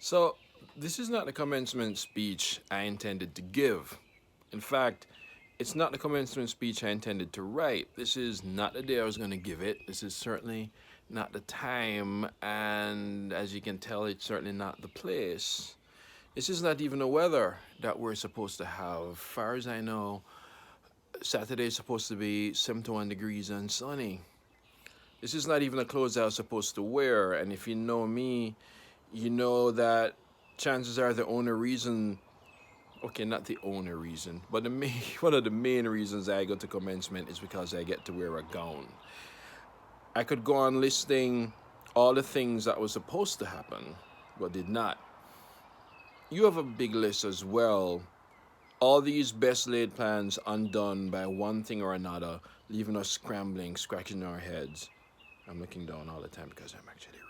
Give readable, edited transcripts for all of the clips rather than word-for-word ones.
So, this is not the commencement speech I intended to give. In fact, it's not the commencement speech I intended to write. This is not the day I was going to give it. This is certainly not the time, and as you can tell, it's certainly not the place. This is not even the weather that we're supposed to have. As far as I know, Saturday is supposed to be 71 degrees and sunny. This is not even the clothes I was supposed to wear, and if you know me, you know that chances are the only reason, okay, not the only reason, but the main, one of the main reasons I go to commencement is because I get to wear a gown. I could go on listing all the things that was supposed to happen, but did not. You have a big list as well. All these best laid plans undone by one thing or another, leaving us scrambling, scratching our heads. I'm looking down all the time because I'm actually reading.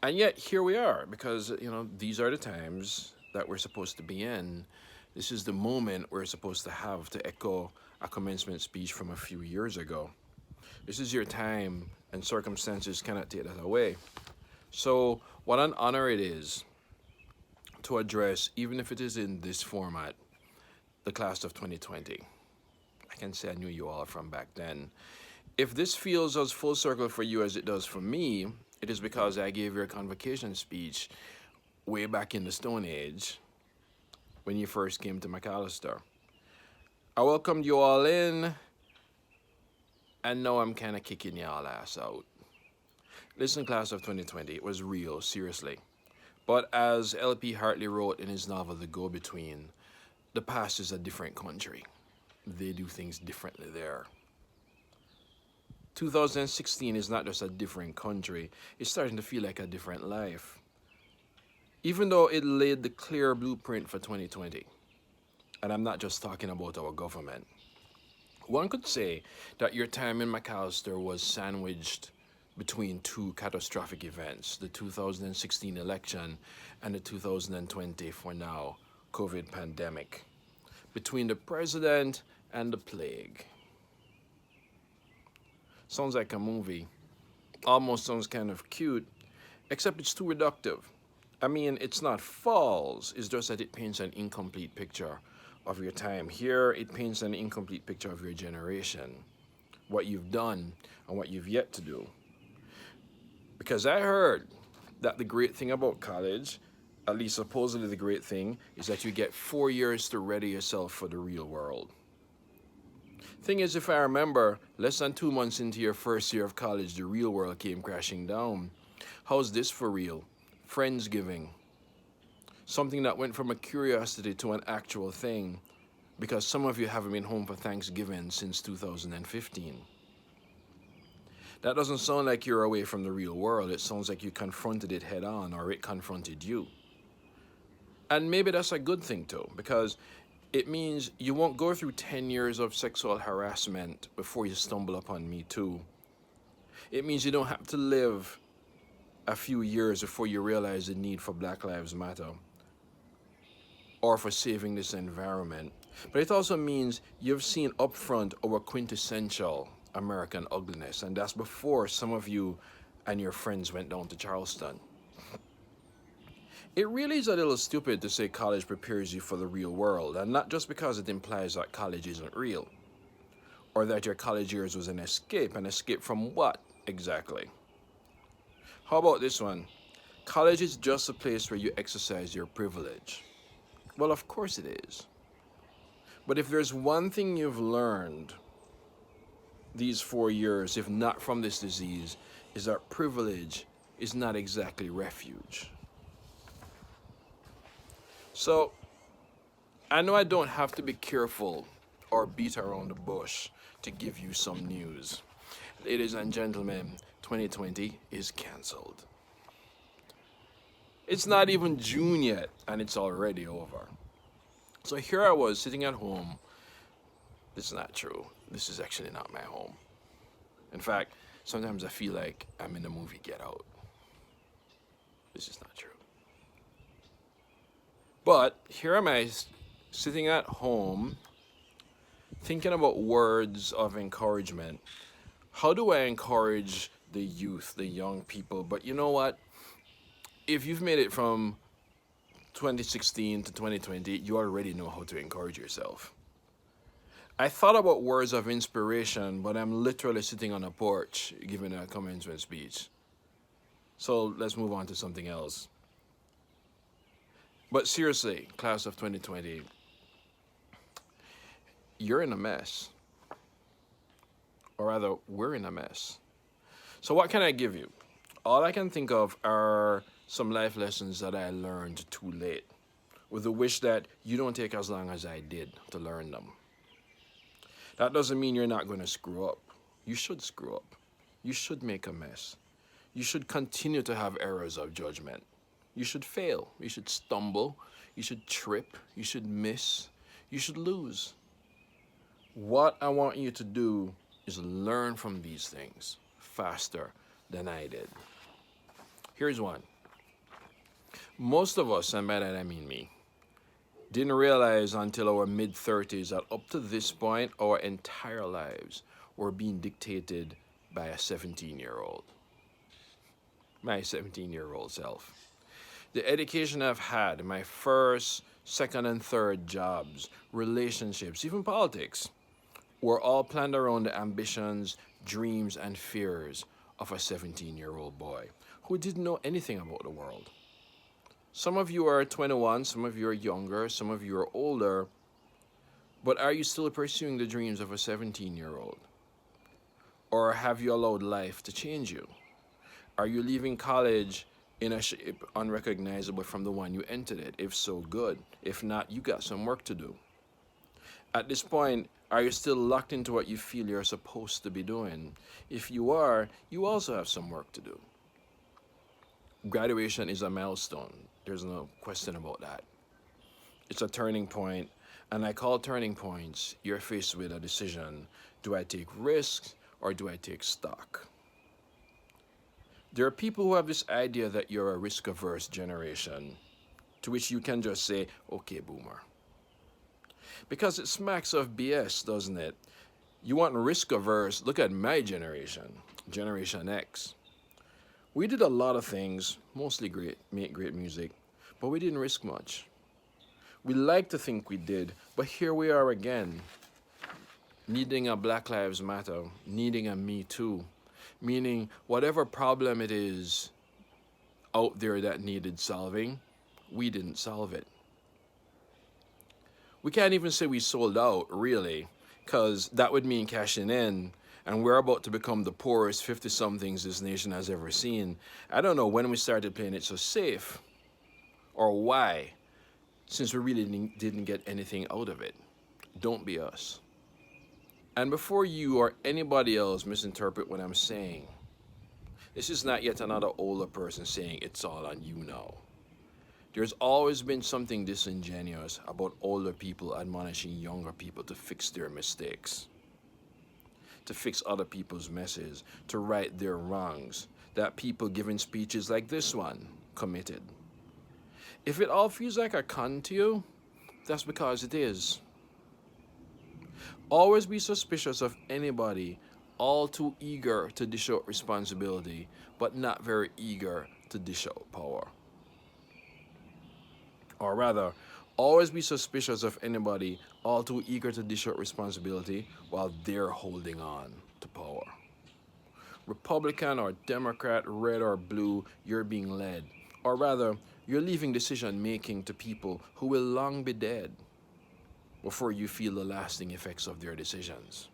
And yet, here we are, because, these are the times that we're supposed to be in. This is the moment we're supposed to have to echo a commencement speech from a few years ago. This is your time, and circumstances cannot take that away. So, what an honor it is to address, even if it is in this format, the class of 2020. I can say I knew you all from back then. If this feels as full circle for you as it does for me, it is because I gave your convocation speech way back in the Stone Age when you first came to McAllister. I welcomed you all in, and now I'm kind of kicking y'all ass out. Listen, class of 2020, it was real, seriously. But as L.P. Hartley wrote in his novel The Go-Between, the past is a different country. They do things differently there. 2016 is not just a different country, it's starting to feel like a different life. Even though it laid the clear blueprint for 2020, and I'm not just talking about our government. One could say that your time in McAllister was sandwiched between two catastrophic events, the 2016 election and the 2020, for now, COVID pandemic. Between the president and the plague. Sounds like a movie. Almost sounds kind of cute, except it's too reductive. I mean, it's not false, it's just that it paints an incomplete picture of your time. Here, it paints an incomplete picture of your generation, what you've done and what you've yet to do. Because I heard that the great thing about college, at least supposedly the great thing, is that you get 4 years to ready yourself for the real world. Thing is, if I remember, less than 2 months into your first year of college, the real world came crashing down. How's this for real? Friendsgiving. Something that went from a curiosity to an actual thing, because some of you haven't been home for Thanksgiving since 2015. That doesn't sound like you're away from the real world. It sounds like you confronted it head on, or it confronted you. And maybe that's a good thing too, because it means you won't go through 10 years of sexual harassment before you stumble upon Me Too. It means you don't have to live a few years before you realize the need for Black Lives Matter or for saving this environment. But it also means you've seen upfront our quintessential American ugliness, and that's before some of you and your friends went down to Charleston. It really is a little stupid to say college prepares you for the real world, and not just because it implies that college isn't real, or that your college years was an escape from what exactly? How about this one? College is just a place where you exercise your privilege. Well, of course it is. But if there's one thing you've learned these 4 years, if not from this disease, is that privilege is not exactly refuge. So, I know I don't have to be careful or beat around the bush to give you some news. Ladies and gentlemen, 2020 is canceled. It's not even June yet, and it's already over. So here I was sitting at home. This is not true. This is actually not my home. In fact, sometimes I feel like I'm in the movie Get Out. This is not true. But here am I sitting at home thinking about words of encouragement. How do I encourage the youth, the young people? But you know what? if you've made it from 2016 to 2020, you already know how to encourage yourself. I thought about words of inspiration, but I'm literally sitting on a porch giving a commencement speech. So let's move on to something else. But seriously, class of 2020, you're in a mess. Or rather, we're in a mess. So what can I give you? All I can think of are some life lessons that I learned too late, with the wish that you don't take as long as I did to learn them. That doesn't mean you're not going to screw up. You should screw up. You should make a mess. You should continue to have errors of judgment. You should fail. You should stumble. You should trip. You should miss. You should lose. What I want you to do is learn from these things faster than I did. Here's one. Most of us, and by that I mean me, didn't realize until our mid-30s that up to this point, our entire lives were being dictated by a 17-year-old. My 17-year-old self. The education I've had, my first, second, and third jobs, relationships, even politics, were all planned around the ambitions, dreams, and fears of a 17-year-old boy who didn't know anything about the world. Some of you are 21, some of you are younger, some of you are older, but are you still pursuing the dreams of a 17-year-old? Or have you allowed life to change you? Are you leaving college in a shape unrecognizable from the one you entered it? If so, good. If not, you got some work to do. At this point, are you still locked into what you feel you're supposed to be doing? If you are, you also have some work to do. Graduation is a milestone. There's no question about that. It's a turning point, and I call turning points, you're faced with a decision. Do I take risks or do I take stock? There are people who have this idea that you're a risk-averse generation, to which you can just say, okay, boomer. Because it smacks of BS, doesn't it? You want risk-averse, look at my generation, Generation X. We did a lot of things, mostly make great music, but we didn't risk much. We like to think we did, but here we are again, needing a Black Lives Matter, needing a Me Too, meaning whatever problem it is out there that needed solving, we didn't solve it. We can't even say we sold out, really, because that would mean cashing in, and we're about to become the poorest 50-somethings this nation has ever seen. I don't know when we started playing it so safe, or why, since we really didn't get anything out of it. Don't be us. And before you or anybody else misinterpret what I'm saying, this is not yet another older person saying it's all on you now. There's always been something disingenuous about older people admonishing younger people to fix their mistakes, to fix other people's messes, to right their wrongs, that people giving speeches like this one committed. If it all feels like a con to you, that's because it is. Always be suspicious of anybody all too eager to dish out responsibility, but not very eager to dish out power. Or rather, always be suspicious of anybody all too eager to dish out responsibility while they're holding on to power. Republican or Democrat, red or blue, you're being led. Or rather, you're leaving decision making to people who will long be dead before you feel the lasting effects of their decisions.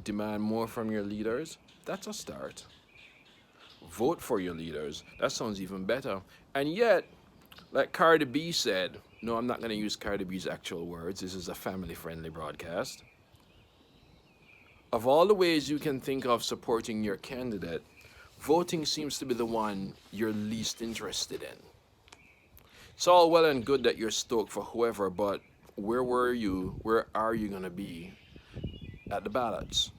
Demand more from your leaders? That's a start. Vote for your leaders? That sounds even better. And yet, like Cardi B said, no, I'm not going to use Cardi B's actual words. This is a family-friendly broadcast. Of all the ways you can think of supporting your candidate, voting seems to be the one you're least interested in. It's all well and good that you're stoked for whoever, but where were you? Where are you going to be at the ballots?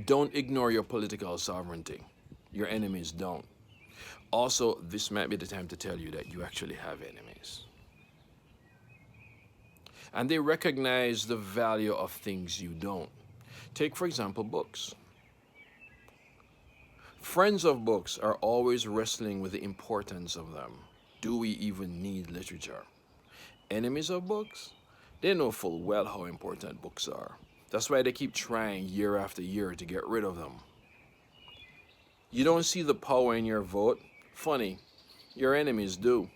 Don't ignore your political sovereignty. Your enemies don't. Also, this might be the time to tell you that you actually have enemies. And they recognize the value of things you don't. Take, for example, books. Friends of books are always wrestling with the importance of them. Do we even need literature? Enemies of books? They know full well how important books are. That's why they keep trying year after year to get rid of them. You don't see the power in your vote? Funny, your enemies do.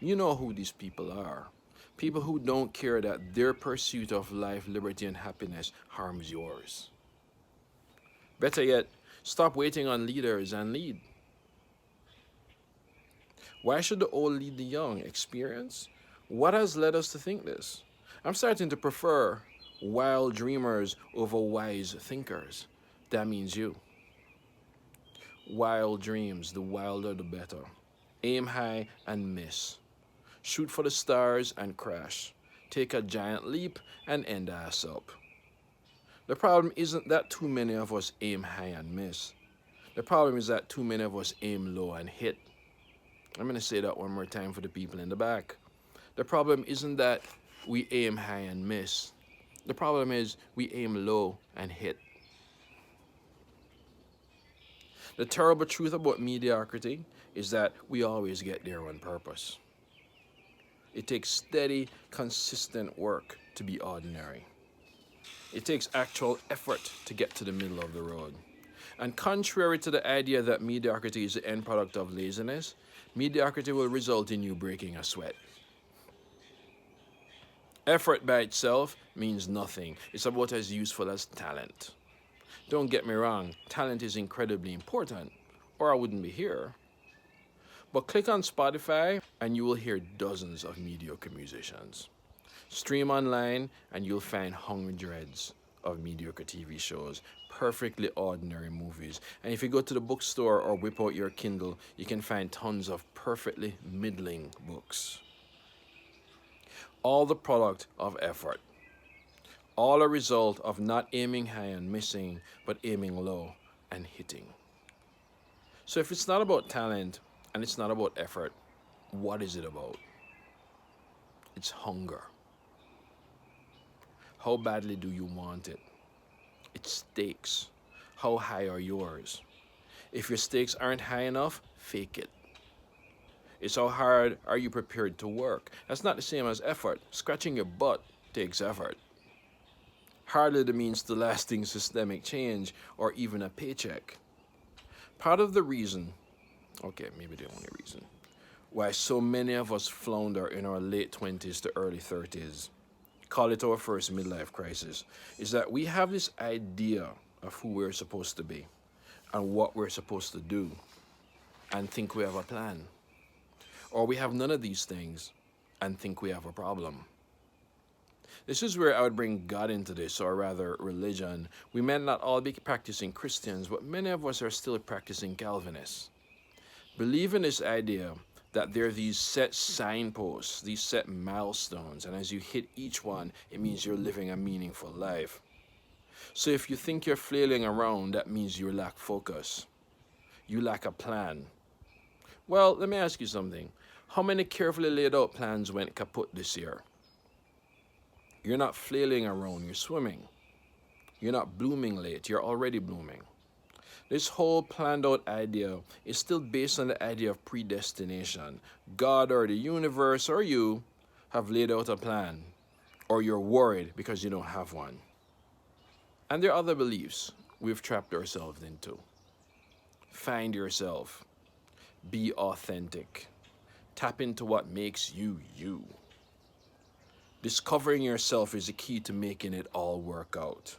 You know who these people are. People who don't care that their pursuit of life, liberty, and happiness harms yours. Better yet, stop waiting on leaders and lead. Why should the old lead the young? Experience? What has led us to think this? I'm starting to prefer wild dreamers over wise thinkers. That means you. Wild dreams, the wilder the better. Aim high and miss. Shoot for the stars and crash. Take a giant leap and end ass up. The problem isn't that too many of us aim high and miss. The problem is that too many of us aim low and hit. I'm going to say that one more time for the people in the back. The problem isn't that we aim high and miss. The problem is we aim low and hit. The terrible truth about mediocrity is that we always get there on purpose. It takes steady, consistent work to be ordinary. It takes actual effort to get to the middle of the road. And contrary to the idea that mediocrity is the end product of laziness, mediocrity will result in you breaking a sweat. Effort by itself means nothing. It's about as useful as talent. Don't get me wrong, talent is incredibly important, or I wouldn't be here. But click on Spotify and you will hear dozens of mediocre musicians. Stream online and you'll find hundreds of mediocre TV shows, perfectly ordinary movies. And if you go to the bookstore or whip out your Kindle, you can find tons of perfectly middling books. All the product of effort. All a result of not aiming high and missing, but aiming low and hitting. So if it's not about talent and it's not about effort, what is it about? It's hunger. How badly do you want it? It's stakes. How high are yours? If your stakes aren't high enough, fake it. It's how hard are you prepared to work? That's not the same as effort. Scratching your butt takes effort. Hardly the means to lasting systemic change or even a paycheck. Part of the reason, okay, maybe the only reason, why so many of us flounder in our late 20s to early 30s, call it our first midlife crisis, is that we have this idea of who we're supposed to be and what we're supposed to do and think we have a plan. Or we have none of these things and think we have a problem. This is where I would bring God into this, or rather religion. We may not all be practicing Christians, but many of us are still practicing Calvinists. Believe in this idea that there are these set signposts, these set milestones, and as you hit each one, it means you're living a meaningful life. So if you think you're flailing around, that means you lack focus. You lack a plan. Well, let me ask you something. How many carefully laid out plans went kaput this year? You're not flailing around, you're swimming. You're not blooming late, you're already blooming. This whole planned out idea is still based on the idea of predestination. God or the universe or you have laid out a plan, or you're worried because you don't have one. And there are other beliefs we've trapped ourselves into. Find yourself. Be authentic. Tap into what makes you you. Discovering yourself is the key to making it all work out.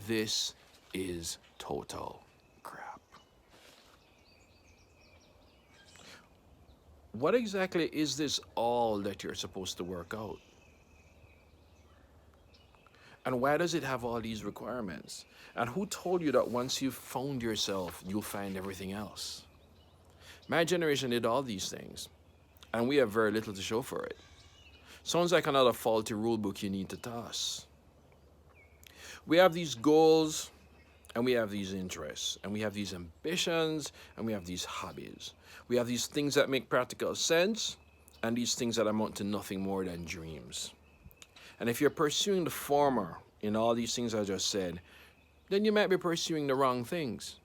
This is total crap. What exactly is this all that you're supposed to work out? And why does it have all these requirements? And who told you that once you've found yourself, you'll find everything else? My generation did all these things, and we have very little to show for it. Sounds like another faulty rule book you need to toss. We have these goals, and we have these interests, and we have these ambitions, and we have these hobbies. We have these things that make practical sense, and these things that amount to nothing more than dreams. And if you're pursuing the former in all these things I just said, then you might be pursuing the wrong things.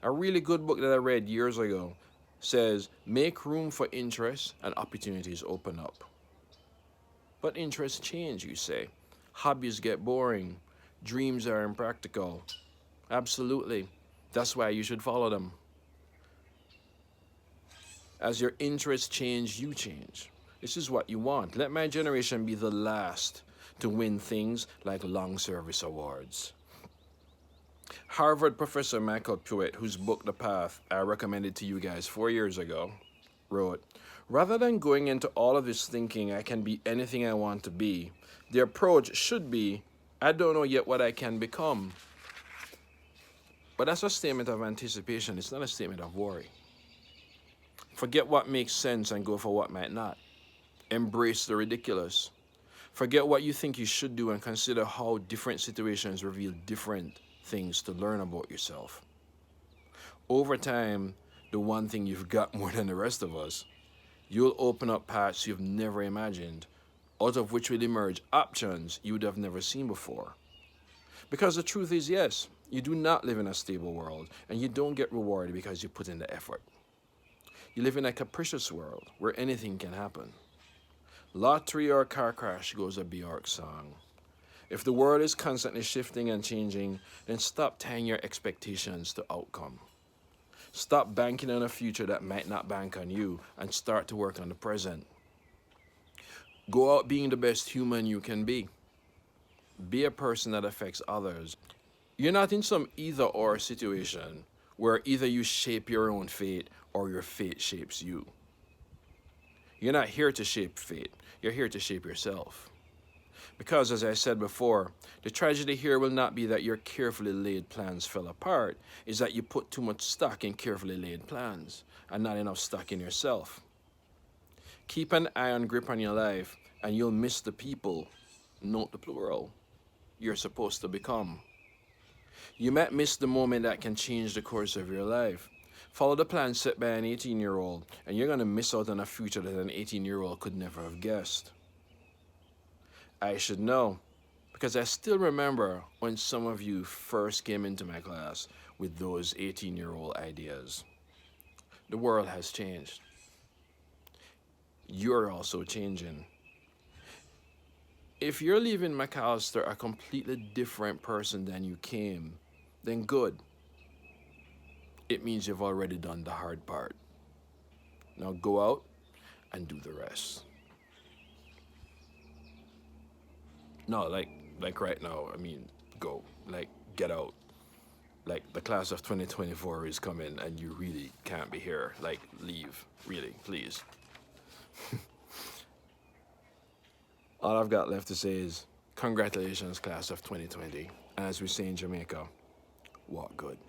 A really good book that I read years ago says, make room for interest and opportunities open up. But interests change, you say. Hobbies get boring. Dreams are impractical. Absolutely. That's why you should follow them. As your interests change, you change. This is what you want. Let my generation be the last to win things like long service awards. Harvard professor Michael Pruitt, whose book The Path I recommended to you guys 4 years ago, wrote, rather than going into all of this thinking I can be anything I want to be, the approach should be, I don't know yet what I can become. But that's a statement of anticipation. It's not a statement of worry. Forget what makes sense and go for what might not. Embrace the ridiculous. Forget what you think you should do and consider how different situations reveal different things to learn about yourself. Over time, the one thing you've got more than the rest of us, you'll open up paths you've never imagined, out of which will emerge options you would have never seen before. Because the truth is, yes, you do not live in a stable world, and you don't get rewarded because you put in the effort. You live in a capricious world where anything can happen. Lottery or car crash goes a Bjork song. If the world is constantly shifting and changing, then stop tying your expectations to outcome. Stop banking on a future that might not bank on you and start to work on the present. Go out being the best human you can be. Be a person that affects others. You're not in some either-or situation where either you shape your own fate or your fate shapes you. You're not here to shape fate. You're here to shape yourself. Because, as I said before, the tragedy here will not be that your carefully laid plans fell apart, it's that you put too much stock in carefully laid plans and not enough stock in yourself. Keep an iron grip on your life and you'll miss the people, note the plural, you're supposed to become. You might miss the moment that can change the course of your life. Follow the plan set by an 18-year-old and you're going to miss out on a future that an 18-year-old could never have guessed. I should know, because I still remember when some of you first came into my class with those 18-year-old ideas. The world has changed. You're also changing. If you're leaving McAllister a completely different person than you came, then good. It means you've already done the hard part. Now go out and do the rest. No, like right now, I mean, go. Like, get out. Like, the class of 2024 is coming and you really can't be here. Like, leave. Really, please. All I've got left to say is, congratulations, class of 2020. And as we say in Jamaica, walk good.